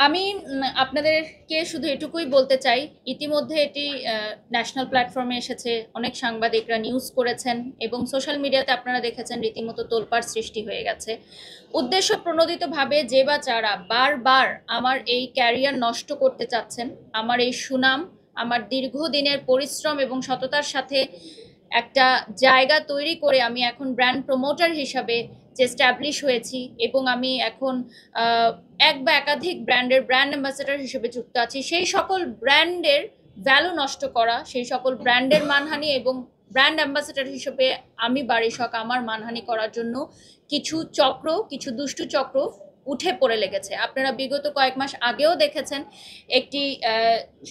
আমি আপনাদেরকে শুধু এটুকুই বলতে চাই, ইতিমধ্যে এটি ন্যাশনাল প্ল্যাটফর্মে এসেছে, অনেক সাংবাদিকরা নিউজ করেছেন এবং সোশ্যাল মিডিয়াতে আপনারা দেখেছেন রীতিমতো তোলপাড় সৃষ্টি হয়ে গেছে। উদ্দেশ্য প্রণোদিতভাবে যে বা যারা বারবার আমার এই ক্যারিয়ার নষ্ট করতে চাচ্ছেন, আমার এই সুনাম, আমার দীর্ঘদিনের পরিশ্রম এবং সততার সাথে একটা জায়গা তৈরি করে আমি এখন ব্র্যান্ড প্রমোটার হিসাবে যে স্ট্যাবলিশ হয়েছি এবং আমি এখন এক বা একাধিক ব্র্যান্ডের ব্র্যান্ড অ্যাম্বাসেডর হিসেবে যুক্ত আছি, সেই সকল ব্র্যান্ডের ভ্যালু নষ্ট করা, সেই সকল ব্র্যান্ডের মানহানি এবং ব্র্যান্ড অ্যাম্বাসেডর হিসেবে আমি বারিশক আমার মানহানি করার জন্য কিছু দুষ্টু চক্র উঠে পড়ে লেগেছে। আপনারা বিগত কয়েক মাস আগেও দেখেছেন একটি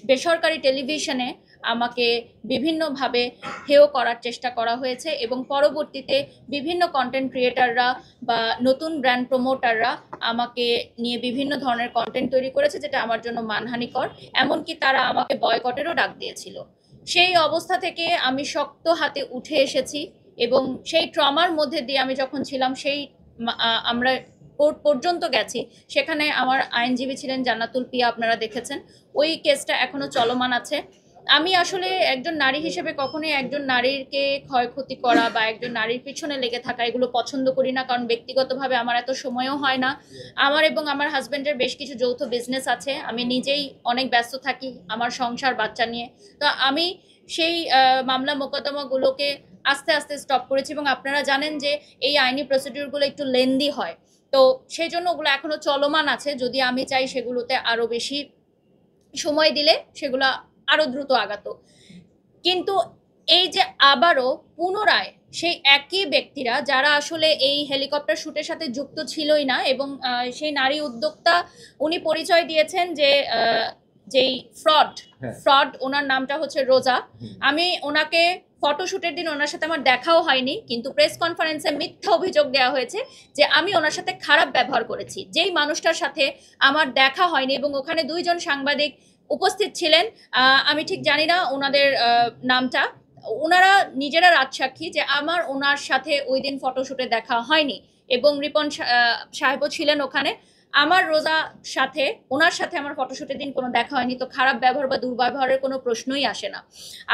বেসরকারি টেলিভিশনে আমাকে বিভিন্নভাবে হেয় করার চেষ্টা করা হয়েছে এবং পরবর্তীতে বিভিন্ন কন্টেন্ট ক্রিয়েটাররা বা নতুন ব্র্যান্ড প্রমোটাররা আমাকে নিয়ে বিভিন্ন ধরনের কন্টেন্ট তৈরি করেছে, যেটা আমার জন্য মানহানিকর। এমনকি তারা আমাকে বয়কটেরও ডাক দিয়েছিল। সেই অবস্থা থেকে আমি শক্ত হাতে উঠে এসেছি এবং সেই ট্রমার মধ্যে দিয়ে আমি যখন ছিলাম, আমরা কোর্ট পর্যন্ত গেছি। সেখানে আমার আইনজীবী ছিলেন জান্নাতুল পিয়া, আপনারা দেখেছেন। ওই কেসটা এখনো চলমান আছে। আমি আসলে একজন নারী হিসেবে কখনোই একজন নারীকে ক্ষয়ক্ষতি করা বা একজন নারীর পিছনে লেগে থাকা এগুলো পছন্দ করি না, কারণ ব্যক্তিগতভাবে আমার এত সময়ও হয় না। আমার এবং আমার হাজব্যান্ডের বেশ কিছু যৌথ বিজনেস আছে, আমি নিজেই অনেক ব্যস্ত থাকি আমার সংসার বাচ্চা নিয়ে। তো আমি সেই মামলা মোকদ্দমাগুলোকে আস্তে আস্তে স্টপ করেছি এবং আপনারা জানেন যে এই আইনি প্রসিডিউরগুলো একটু লেন্দি হয়। তো সেই জন্য ওগুলো এখনো চলমান আছে। যদি আমি চাই সেগুলোতে আরো বেশি সময় দিলে সেগুলো আরো দ্রুত আগাতো। কিন্তু এই যে আবারও পুনরায় সেই একই ব্যক্তিরা যারা আসলে এই হেলিকপ্টার শুটের সাথে যুক্ত ছিলই না, এবং সেই নারী উদ্যোক্তা উনি পরিচয় দিয়েছেন যে যেই ফ্রড ফ্রড ওনার নামটা হচ্ছে রোজা। আমি ওনাকে ফটোশুটের দিন ওনার সাথে আমার দেখাও হয়নি, কিন্তু প্রেস কনফারেন্সে মিথ্যা অভিযোগ দেওয়া হয়েছে যে আমি ওনার সাথে খারাপ ব্যবহার করেছি, যেই মানুষটার সাথে আমার দেখা হয়নি। এবং ওখানে দুইজন সাংবাদিক উপস্থিত ছিলেন, আমি ঠিক জানি না ওনাদের নামটা। ওনারা নিজেরা রাজসাক্ষী যে আমার ওনার সাথে ওই দিন ফটোশুটে দেখা হয়নি এবং রিপন সাহেবও ছিলেন ওখানে। আমার রোজা সাথে ওনার সাথে আমার ফটোশুটের দিন কোনো দেখা হয়নি, তো খারাপ ব্যবহার বা দুর্ব্যবহারের কোনো প্রশ্নই আসে না।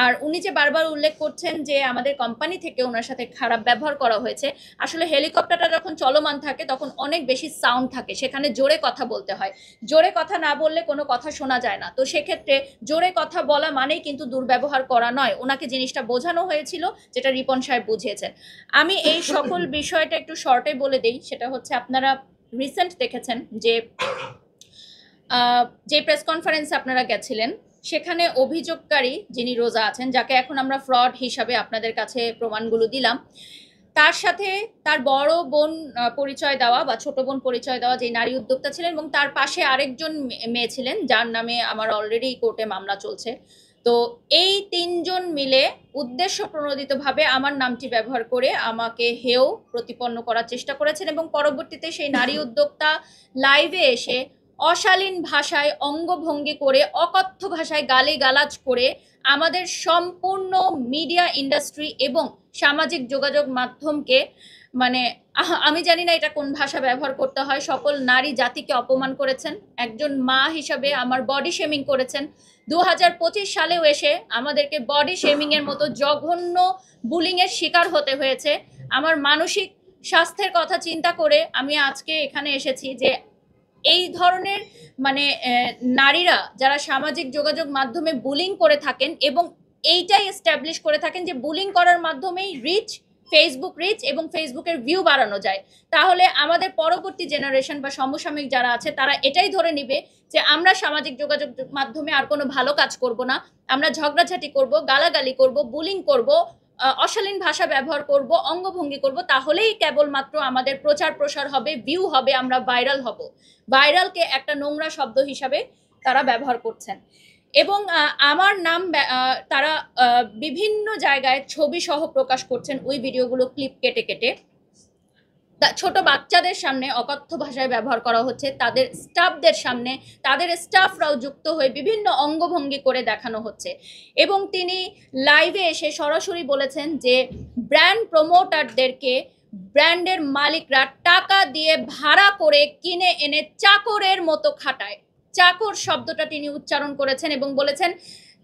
আর উনি যে বারবার উল্লেখ করছেন যে আমাদের কোম্পানি থেকে ওনার সাথে খারাপ ব্যবহার করা হয়েছে, আসলে হেলিকপ্টারটা যখন চলমান থাকে তখন অনেক বেশি সাউন্ড থাকে, সেখানে জোরে কথা বলতে হয়। জোরে কথা না বললে কোনো কথা শোনা যায় না, তো সেক্ষেত্রে জোরে কথা বলা মানেই কিন্তু দুর্ব্যবহার করা নয়। ওনাকে জিনিসটা বোঝানো হয়েছিল, যেটা রিপন সাহেব বুঝিয়েছেন। আমি এই সকল বিষয়টা একটু শর্টে বলে দেই। সেটা হচ্ছে আপনারা রিসেন্ট দেখেছেন যে যে প্রেস কনফারেন্সে আপনারা গেছিলেন, সেখানে অভিযোগকারী যিনি রোজা আছেন, যাকে এখন আমরা ফ্রড হিসাবে আপনাদের কাছে প্রমাণগুলো দিলাম, তার সাথে তার বড় বোন পরিচয় দেওয়া বা ছোট বোন পরিচয় দেওয়া যে নারী উদ্যোক্তা ছিলেন, এবং তার পাশে আরেকজন মেয়ে ছিলেন যার নামে আমার অলরেডি কোর্টে মামলা চলছে। তো এই তিনজন মিলে উদ্দেশ্য প্রণোদিতভাবে আমার নামটি ব্যবহার করে আমাকে হেয় প্রতিপন্ন করার চেষ্টা করেছেন এবং পরবর্তীতে সেই নারী উদ্যোক্তা লাইভে এসে অশালীন ভাষায় অঙ্গভঙ্গি করে, অকথ্য ভাষায় গালিগালাজ করে আমাদের সম্পূর্ণ মিডিয়া ইন্ডাস্ট্রি এবং সামাজিক যোগাযোগ মাধ্যমকে, মানে আমি জানি না এটা কোন ভাষা ব্যবহার করতে হয়, সকল নারী জাতিকে অপমান করেছেন। একজন মা হিসাবে আমার বডি শেমিং করেছেন। 2025 সালেও এসে আমাদেরকে বডি শেমিং এর মতো জঘন্য বুলিং এর শিকার হতে হয়েছে। আমার মানসিক স্বাস্থ্যের কথা চিন্তা করে আমি আজকে এখানে এসেছি যে এই ধরনের, মানে নারীরা যারা সামাজিক যোগাযোগ মাধ্যমে বুলিং করে থাকেন এবং এইটাই এস্টাবলিশ করে থাকেন যে বুলিং করার মাধ্যমেই রিচ, ফেসবুক রিচ এবং ফেসবুকের ভিউ বাড়ানো যায়, তাহলে আমাদের পরবর্তী জেনারেশন বা সমসাময়িক যারা আছে তারা এটাই ধরে নিবে যে আমরা সামাজিক যোগাযোগ মাধ্যমে আর কোনো ভালো কাজ করব না, আমরা ঝগড়াঝাটি করব, গালাগালি করব, বুলিং করব, অশালীন ভাষা ব্যবহার করব, অঙ্গভঙ্গি করব, তাহলেই কেবলমাত্র আমাদের প্রচার প্রসার হবে, ভিউ হবে, আমরা ভাইরাল হব। ভাইরালকে একটা নোংরা শব্দ হিসাবে তারা ব্যবহার করছেন এবং আমার নাম তারা বিভিন্ন জায়গায় ছবি সহ প্রকাশ করছেন, ওই ভিডিওগুলো ক্লিপ কেটে কেটে ছোট বাচ্চাদের সামনে অকথ্য ভাষায় ব্যবহার করা হচ্ছে, তাদের স্টাফদের সামনে তাদের স্টাফরাও যুক্ত হয়ে বিভিন্ন অঙ্গভঙ্গি করে দেখানো হচ্ছে। এবং তিনি লাইভে এসে সরাসরি বলেছেন যে ব্র্যান্ড প্রমোটারদেরকে ব্র্যান্ডের মালিকরা টাকা দিয়ে ভাড়া করে কিনে এনে চাকরের মতো খাটায়। চাকর শব্দটা তিনি উচ্চারণ করেছেন এবং বলেছেন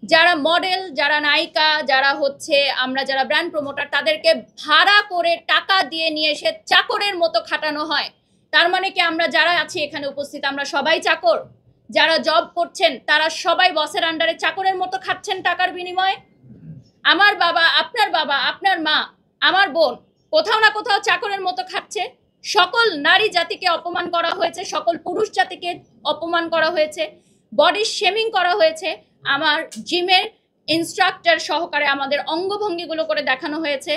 যারা মডেল, যারা নায়িকা, যারা হচ্ছে আমরা যারা ব্র্যান্ড প্রমোটার, তাদেরকে ভাড়া করে টাকা দিয়ে নিয়ে এসে চাকরের মতো খাটানো হয়। তার মানে কি আমরা যারা আছি এখানে উপস্থিত আমরা সবাই চাকর? যারা জব করছেন তারা সবাই বসের আন্ডারে চাকরের মতো খাচ্ছেন টাকার বিনিময়ে? আমার বাবা, আপনার মা, আমার বোন কোথাও না কোথাও চাকরের মতো খাচ্ছে। সকল নারী জাতিকে অপমান করা হয়েছে, সকল পুরুষ জাতিকে অপমান করা হয়েছে, বডি শেমিং করা হয়েছে। আমার জিমের ইনস্ট্রাক্টর সহকারে আমাদের অঙ্গভঙ্গিগুলো করে দেখানো হয়েছে।